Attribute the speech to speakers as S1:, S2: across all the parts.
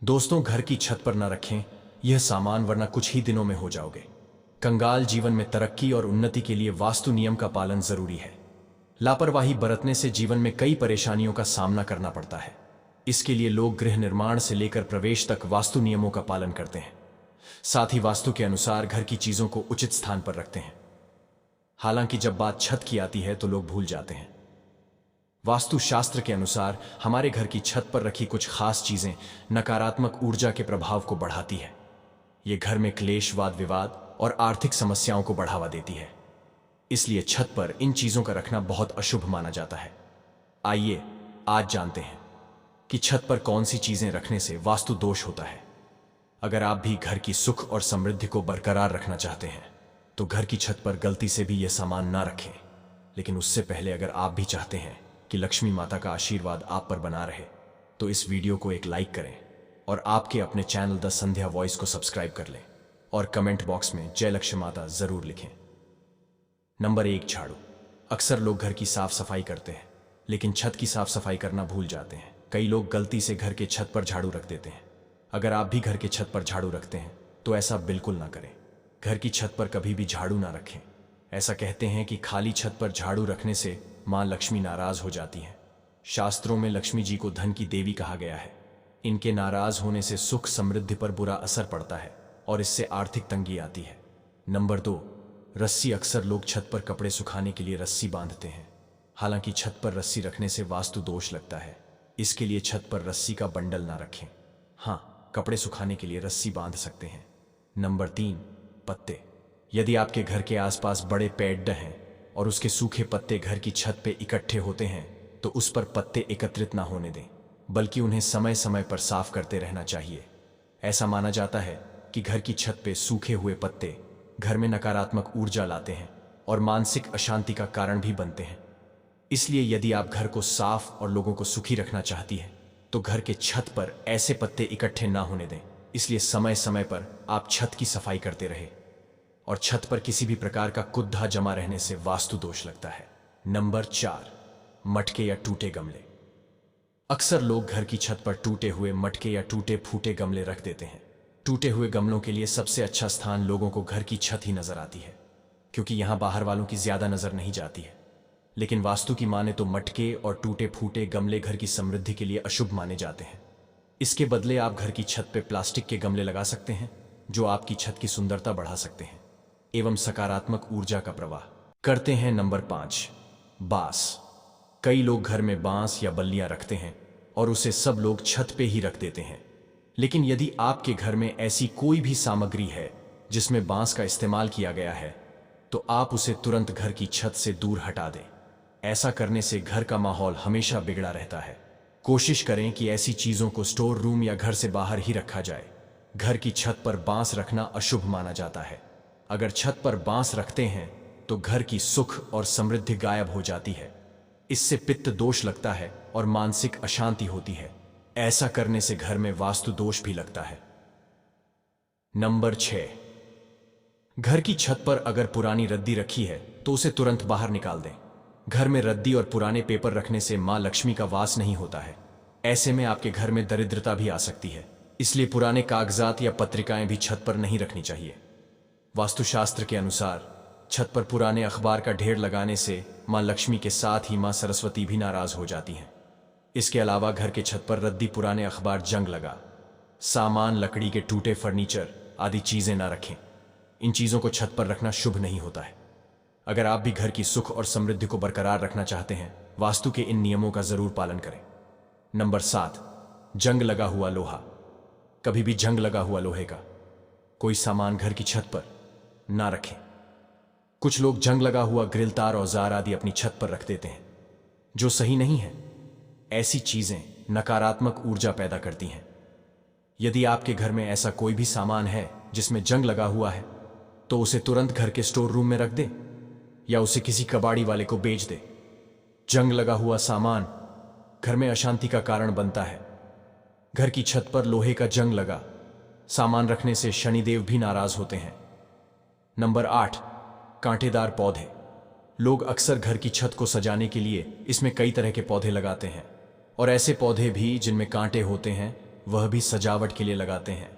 S1: दोस्तों, घर की छत पर न रखें यह सामान, वरना कुछ ही दिनों में हो जाओगे कंगाल। जीवन में तरक्की और उन्नति के लिए वास्तु नियम का पालन जरूरी है। लापरवाही बरतने से जीवन में कई परेशानियों का सामना करना पड़ता है। इसके लिए लोग गृह निर्माण से लेकर प्रवेश तक वास्तु नियमों का पालन करते हैं। साथ ही वास्तु के अनुसार घर की चीजों को उचित स्थान पर रखते हैं। हालांकि जब बात छत की आती है तो लोग भूल जाते हैं। वास्तु शास्त्र के अनुसार हमारे घर की छत पर रखी कुछ खास चीजें नकारात्मक ऊर्जा के प्रभाव को बढ़ाती है। ये घर में क्लेश, वाद विवाद और आर्थिक समस्याओं को बढ़ावा देती है। इसलिए छत पर इन चीजों का रखना बहुत अशुभ माना जाता है। आइए आज जानते हैं कि छत पर कौन सी चीजें रखने से वास्तु दोष होता है। अगर आप भी घर की सुख और समृद्धि को बरकरार रखना चाहते हैं तो घर की छत पर गलती से भी यह सामान ना रखें। लेकिन उससे पहले अगर आप भी चाहते हैं कि लक्ष्मी माता का आशीर्वाद आप पर बना रहे तो इस वीडियो को एक लाइक करें और आपके अपने चैनल द संध्या वॉइस को सब्सक्राइब कर लें और कमेंट बॉक्स में जय लक्ष्मी माता जरूर लिखें। नंबर 1, झाड़ू। अक्सर लोग घर की साफ सफाई करते हैं लेकिन छत की साफ सफाई करना भूल जाते हैं। कई लोग गलती से घर के छत पर झाड़ू रख देते हैं। अगर आप भी घर के छत पर झाड़ू रखते हैं तो ऐसा बिल्कुल ना करें। घर की छत पर कभी भी झाड़ू ना रखें। ऐसा कहते हैं कि खाली छत पर झाड़ू रखने से मां लक्ष्मी नाराज हो जाती हैं। शास्त्रों में लक्ष्मी जी को धन की देवी कहा गया है। इनके नाराज होने से सुख समृद्धि पर बुरा असर पड़ता है और इससे आर्थिक तंगी आती है। नंबर 2, रस्सी। अक्सर लोग छत पर कपड़े सुखाने के लिए रस्सी बांधते हैं। हालांकि छत पर रस्सी रखने से वास्तु दोष लगता है। इसके लिए छत पर रस्सी का बंडल ना रखें। हाँ, कपड़े सुखाने के लिए रस्सी बांध सकते हैं। नंबर 3, पत्ते। यदि आपके घर के आसपास बड़े पेड़ हैं और उसके सूखे पत्ते घर की छत पे इकट्ठे होते हैं तो उस पर पत्ते एकत्रित ना होने दें, बल्कि उन्हें समय समय पर साफ करते रहना चाहिए। ऐसा माना जाता है कि घर की छत पे सूखे हुए पत्ते घर में नकारात्मक ऊर्जा लाते हैं और मानसिक अशांति का कारण भी बनते हैं। इसलिए यदि आप घर को साफ और लोगों को सुखी रखना चाहती हैं तो घर के छत पर ऐसे पत्ते इकट्ठे ना होने दें। इसलिए समय समय पर आप छत की सफाई करते रहें। और छत पर किसी भी प्रकार का कुद्धा जमा रहने से वास्तु दोष लगता है। नंबर 4, मटके या टूटे गमले। अक्सर लोग घर की छत पर टूटे हुए मटके या टूटे फूटे गमले रख देते हैं। टूटे हुए गमलों के लिए सबसे अच्छा स्थान लोगों को घर की छत ही नजर आती है, क्योंकि यहां बाहर वालों की ज्यादा नजर नहीं जाती है। लेकिन वास्तु की माने तो मटके और टूटे फूटे गमले घर की समृद्धि के लिए अशुभ माने जाते हैं। इसके बदले आप घर की छत पर प्लास्टिक के गमले लगा सकते हैं जो आपकी छत की सुंदरता बढ़ा सकते हैं एवं सकारात्मक ऊर्जा का प्रवाह करते हैं। नंबर 5, बांस। कई लोग घर में बांस या बल्लियां रखते हैं और उसे सब लोग छत पे ही रख देते हैं। लेकिन यदि आपके घर में ऐसी कोई भी सामग्री है जिसमें बांस का इस्तेमाल किया गया है तो आप उसे तुरंत घर की छत से दूर हटा दें। ऐसा करने से घर का माहौल हमेशा बिगड़ा रहता है। कोशिश करें कि ऐसी चीजों को स्टोर रूम या घर से बाहर ही रखा जाए। घर की छत पर बांस रखना अशुभ माना जाता है। अगर छत पर बांस रखते हैं तो घर की सुख और समृद्धि गायब हो जाती है। इससे पित्त दोष लगता है और मानसिक अशांति होती है। ऐसा करने से घर में वास्तु दोष भी लगता है। नंबर 6, घर की छत पर अगर पुरानी रद्दी रखी है तो उसे तुरंत बाहर निकाल दें। घर में रद्दी और पुराने पेपर रखने से मां लक्ष्मी का वास नहीं होता है। ऐसे में आपके घर में दरिद्रता भी आ सकती है। इसलिए पुराने कागजात या पत्रिकाएं भी छत पर नहीं रखनी चाहिए। वास्तुशास्त्र के अनुसार छत पर पुराने अखबार का ढेर लगाने से मां लक्ष्मी के साथ ही मां सरस्वती भी नाराज हो जाती हैं। इसके अलावा घर के छत पर रद्दी, पुराने अखबार, जंग लगा सामान, लकड़ी के टूटे फर्नीचर आदि चीजें ना रखें। इन चीजों को छत पर रखना शुभ नहीं होता है। अगर आप भी घर की सुख और समृद्धि को बरकरार रखना चाहते हैं वास्तु के इन नियमों का जरूर पालन करें। नंबर 7, जंग लगा हुआ लोहा। कभी भी जंग लगा हुआ लोहे का कोई सामान घर की छत पर ना रखें। कुछ लोग जंग लगा हुआ ग्रिल, तार, औजार आदि अपनी छत पर रख देते हैं, जो सही नहीं है। ऐसी चीजें नकारात्मक ऊर्जा पैदा करती हैं। यदि आपके घर में ऐसा कोई भी सामान है जिसमें जंग लगा हुआ है तो उसे तुरंत घर के स्टोर रूम में रख दें या उसे किसी कबाड़ी वाले को बेच दें। जंग लगा हुआ सामान घर में अशांति का कारण बनता है। घर की छत पर लोहे का जंग लगा सामान रखने से शनिदेव भी नाराज होते हैं। नंबर 8, कांटेदार पौधे। लोग अक्सर घर की छत को सजाने के लिए इसमें कई तरह के पौधे लगाते हैं और ऐसे पौधे भी जिनमें कांटे होते हैं वह भी सजावट के लिए लगाते हैं,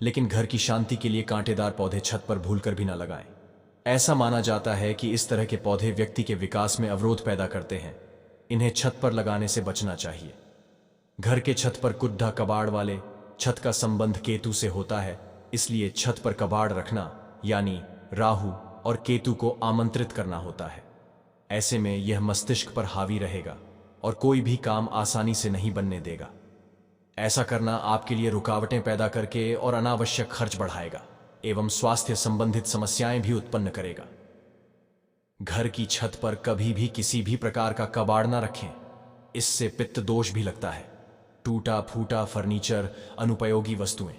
S1: लेकिन घर की शांति के लिए कांटेदार पौधे छत पर भूलकर भी ना लगाएं। ऐसा माना जाता है कि इस तरह के पौधे व्यक्ति के विकास में अवरोध पैदा करते हैं। इन्हें छत पर लगाने से बचना चाहिए। घर के छत पर कुड्ढा कबाड़ वाले छत का संबंध केतु से होता है, इसलिए छत पर कबाड़ रखना यानी राहु और केतु को आमंत्रित करना होता है। ऐसे में यह मस्तिष्क पर हावी रहेगा और कोई भी काम आसानी से नहीं बनने देगा। ऐसा करना आपके लिए रुकावटें पैदा करके और अनावश्यक खर्च बढ़ाएगा एवं स्वास्थ्य संबंधित समस्याएं भी उत्पन्न करेगा। घर की छत पर कभी भी किसी भी प्रकार का कबाड़ ना रखें, इससे पित्त दोष भी लगता है। टूटा फूटा फर्नीचर, अनुपयोगी वस्तुएं,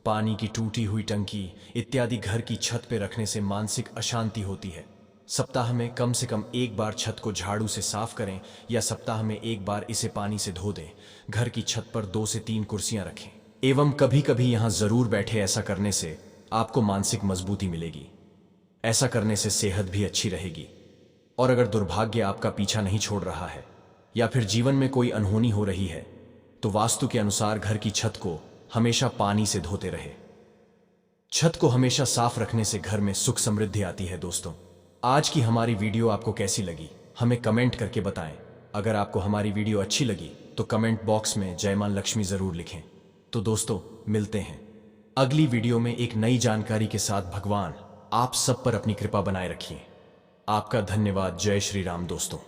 S1: पानी की टूटी हुई टंकी इत्यादि घर की छत पर रखने से मानसिक अशांति होती है। सप्ताह में कम से कम एक बार छत को झाड़ू से साफ करें या सप्ताह में एक बार इसे पानी से धो दें। घर की छत पर 2 से 3 कुर्सियां रखें एवं कभी कभी यहां जरूर बैठे। ऐसा करने से आपको मानसिक मजबूती मिलेगी। ऐसा करने से सेहत भी अच्छी रहेगी। और अगर दुर्भाग्य आपका पीछा नहीं छोड़ रहा है या फिर जीवन में कोई अनहोनी हो रही है, तो वास्तु के अनुसार घर की छत को हमेशा पानी से धोते रहे। छत को हमेशा साफ रखने से घर में सुख समृद्धि आती है। दोस्तों, आज की हमारी वीडियो आपको कैसी लगी हमें कमेंट करके बताएं। अगर आपको हमारी वीडियो अच्छी लगी तो कमेंट बॉक्स में जय मां लक्ष्मी जरूर लिखें। तो दोस्तों, मिलते हैं अगली वीडियो में एक नई जानकारी के साथ। भगवान आप सब पर अपनी कृपा बनाए रखिए। आपका धन्यवाद। जय श्री राम दोस्तों।